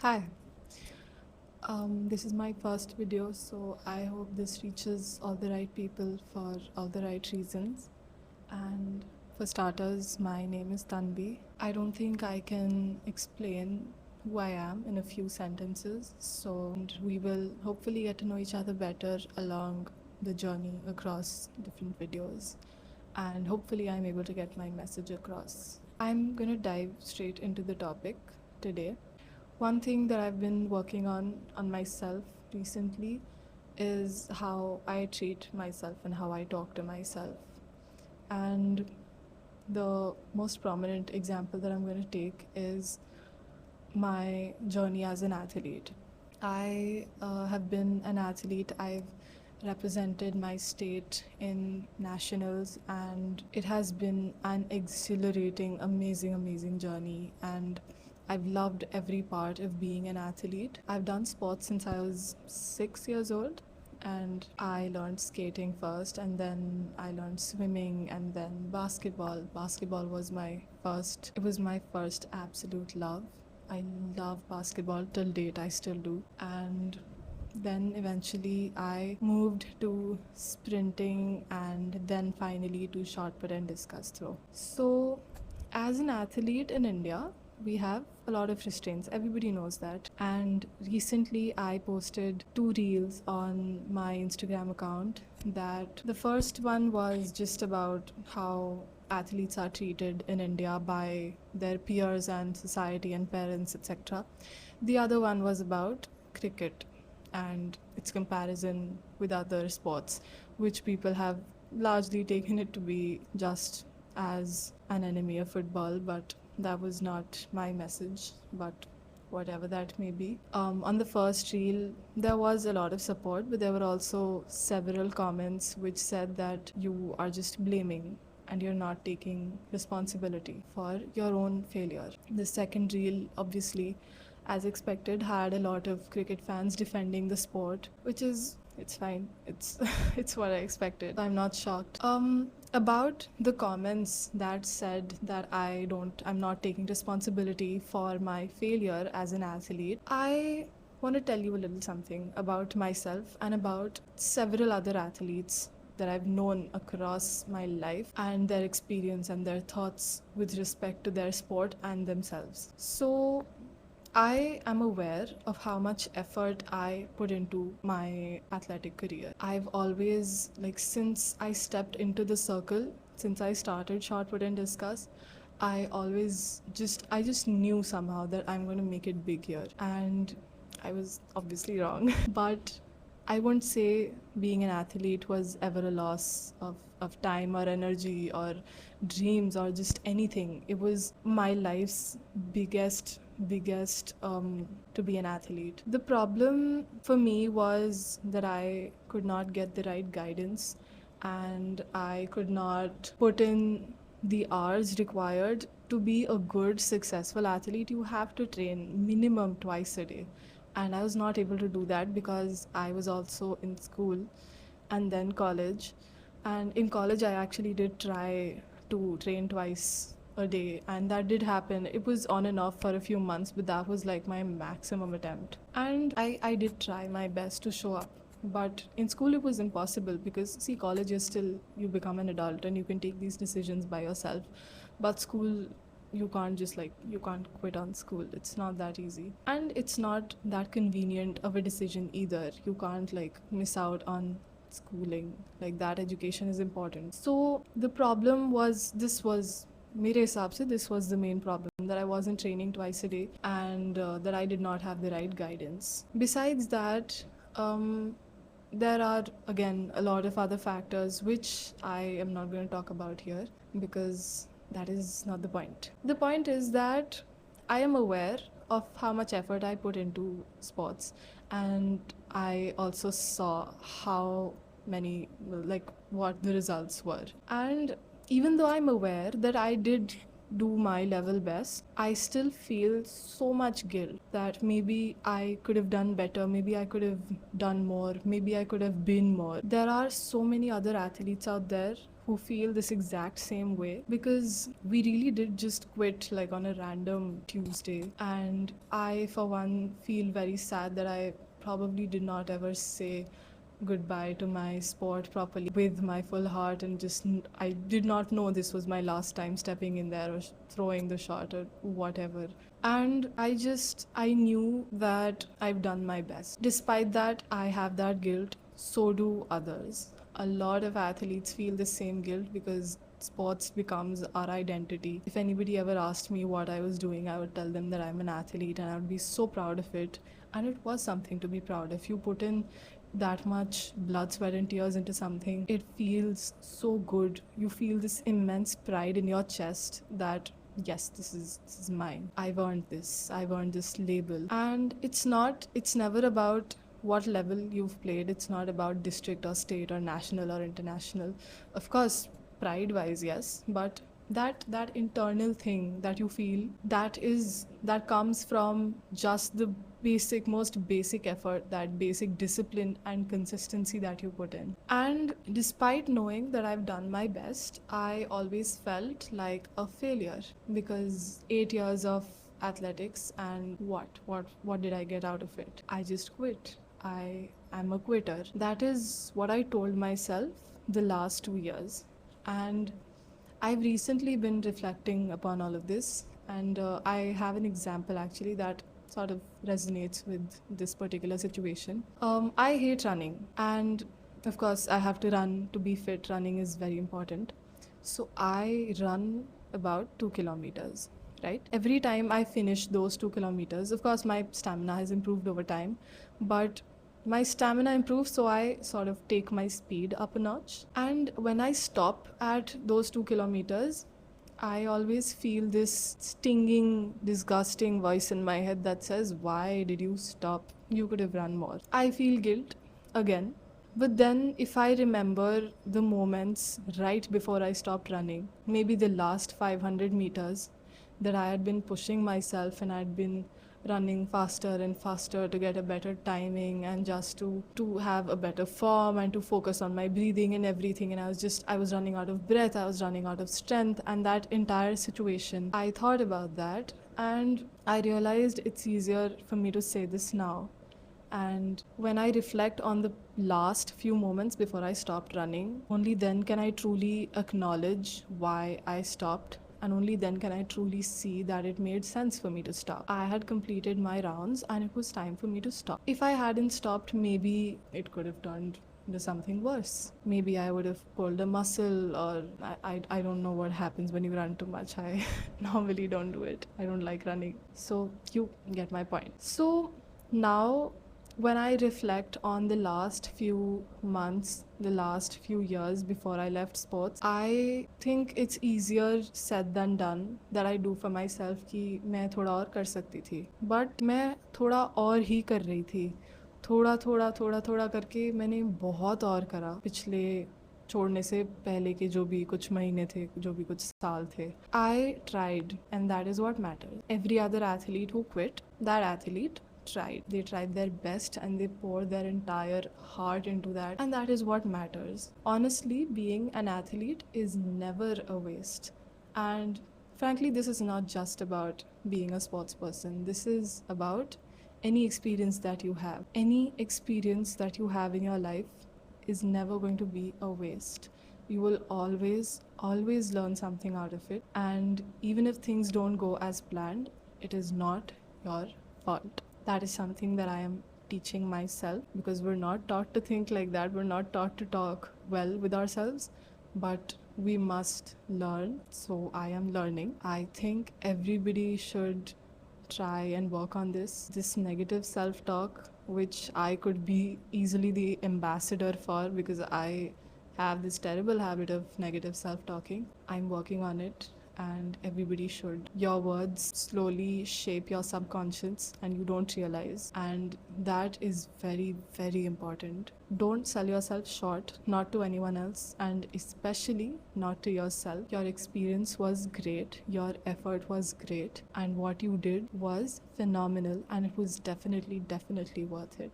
Hi, this is my first video, so I hope this reaches all the right people for all the right reasons. And for starters, my name is Tanvi. I don't think I can explain who I am in a few sentences, so we will hopefully get to know each other better along the journey across different videos. And hopefully, I'm able to get my message across. I'm gonna dive straight into the topic today. One thing that I've been working on myself recently is how I treat myself and how I talk to myself. And the most prominent example that I'm going to take is my journey as an athlete. I have been an athlete. I've represented my state in nationals, and it has been an exhilarating, amazing journey. And I've loved every part of being an athlete. I've done sports since I was 6 years old, and I learned skating first, and then I learned swimming, and then basketball. Basketball was my first absolute love. I love basketball till date, I still do. And then eventually I moved to sprinting and then finally to shot put and discus throw. So, as an athlete in India, we have a lot of restraints. Everybody knows that. And recently I posted 2 reels on my Instagram account. That the first one was just about how athletes are treated in India by their peers and society and parents, etc. The other one was about cricket and its comparison with other sports, which people have largely taken it to be just as an enemy of football, but that was not my message. But whatever that may be. On the first reel, there was a lot of support, but there were also several comments which said that you are just blaming and you're not taking responsibility for your own failure. The second reel, obviously, as expected, had a lot of cricket fans defending the sport, which is it's fine. It's it's what I expected. I'm not shocked. About the comments that said that I'm not taking responsibility for my failure as an athlete. I want to tell you a little something about myself and about several other athletes that I've known across my life and their experience and their thoughts with respect to their sport and themselves. So, I am aware of how much effort I put into my athletic career. I've always, since I stepped into the circle, since I started shot put and discus, I just knew somehow that I'm going to make it big here. And I was obviously wrong. But I won't say being an athlete was ever a loss of time or energy or dreams or just anything. It was my life's biggest to be an athlete. The problem for me was that I could not get the right guidance and I could not put in the hours required to be a good, successful athlete. You have to train minimum twice a day. And I was not able to do that because I was also in school and then college. And in college, I actually did try to train twice a day, and that did happen. It was on and off for a few months, but that was like my maximum attempt. And I did try my best to show up. But in school, it was impossible because, see, college is still, you become an adult and you can take these decisions by yourself. But school, you can't quit on school. It's not that easy. And it's not that convenient of a decision either. You can't miss out on schooling. Like that education is important. So the problem was, this was मेरे हिसाब से this was the main problem, that I wasn't training twice a day and that I did not have the right guidance. Besides that, there are again a lot of other factors which I am not going to talk about here because that is not the point. The point is that I am aware of how much effort I put into sports, and I also saw how many, what the results were. And even though I'm aware that I did do my level best, I still feel so much guilt that maybe I could have done better, maybe I could have done more, maybe I could have been more. There are so many other athletes out there who feel this exact same way, because we really did just quit like on a random Tuesday. And I, for one, feel very sad that I probably did not ever say goodbye to my sport properly with my full heart, and just I did not know this was my last time stepping in there or throwing the shot or whatever. And I knew that I've done my best. Despite that, I have that guilt. So do others. A lot of athletes feel the same guilt because sports becomes our identity. If anybody ever asked me what I was doing, I would tell them that I'm an athlete, and I would be so proud of it. And it was something to be proud of. You put in that much blood, sweat, and tears into something, it feels so good. You feel this immense pride in your chest that yes, this is mine. I've earned this label. And it's never about what level you've played. It's not about district or state or national or international. Of course, pride wise, yes, but that internal thing that you feel, that comes from just the most basic effort, that basic discipline and consistency that you put in. And despite knowing that I've done my best, I always felt like a failure, because 8 years of athletics, and what did I get out of it? I just quit. I'm a quitter. That is what I told myself the last 2 years. And I've recently been reflecting upon all of this, and I have an example actually that sort of resonates with this particular situation. I hate running, and of course, I have to run to be fit. Running is very important. So I run about 2 kilometers, right? Every time I finish those 2 kilometers, of course, my stamina has improved over time, but my stamina improves, so I sort of take my speed up a notch. And when I stop at those 2 kilometers, I always feel this stinging, disgusting voice in my head that says, why did you stop? You could have run more. I feel guilt again. But then, if I remember the moments right before I stopped running, maybe the last 500 meters, that I had been pushing myself and I'd been running faster and faster to get a better timing and just to have a better form and to focus on my breathing and everything. And I was running out of breath, I was running out of strength, and that entire situation, I thought about that, and I realized it's easier for me to say this now. And when I reflect on the last few moments before I stopped running, only then can I truly acknowledge why I stopped. And only then can I truly see that it made sense for me to stop. I had completed my rounds and it was time for me to stop. If I hadn't stopped, maybe it could have turned into something worse. Maybe I would have pulled a muscle, or I don't know what happens when you run too much. I normally don't do it. I don't like running. So you get my point. So now, when I reflect on the last few months, the last few years before I left sports, I think it's easier said than done that I do for myself कि मैं थोड़ा और कर सकती थी. But मैं थोड़ा और ही कर रही थी. थोड़ा करके मैंने बहुत और करा पिछले छोड़ने से पहले के जो भी कुछ महीने थे, जो भी कुछ साल थे. I tried, and that is what matters. Every other athlete who quit, that athlete tried. They tried their best and they poured their entire heart into that, and that is what matters. Honestly, being an athlete is never a waste. And frankly, this is not just about being a sports person. This is about any experience that you have. Any experience that you have in your life is never going to be a waste. You will always learn something out of it. And even if things don't go as planned, it is not your fault. That is something that I am teaching myself, because we're not taught to think like that. We're not taught to talk well with ourselves, but we must learn. So I am learning. I think everybody should try and work on this negative self-talk, which I could be easily the ambassador for, because I have this terrible habit of negative self-talking. I'm working on it, and everybody should. Your words slowly shape your subconscious and you don't realize, and that is very, very important. Don't sell yourself short, not to anyone else, and especially not to yourself. Your experience was great, your effort was great, and what you did was phenomenal, and it was definitely worth it.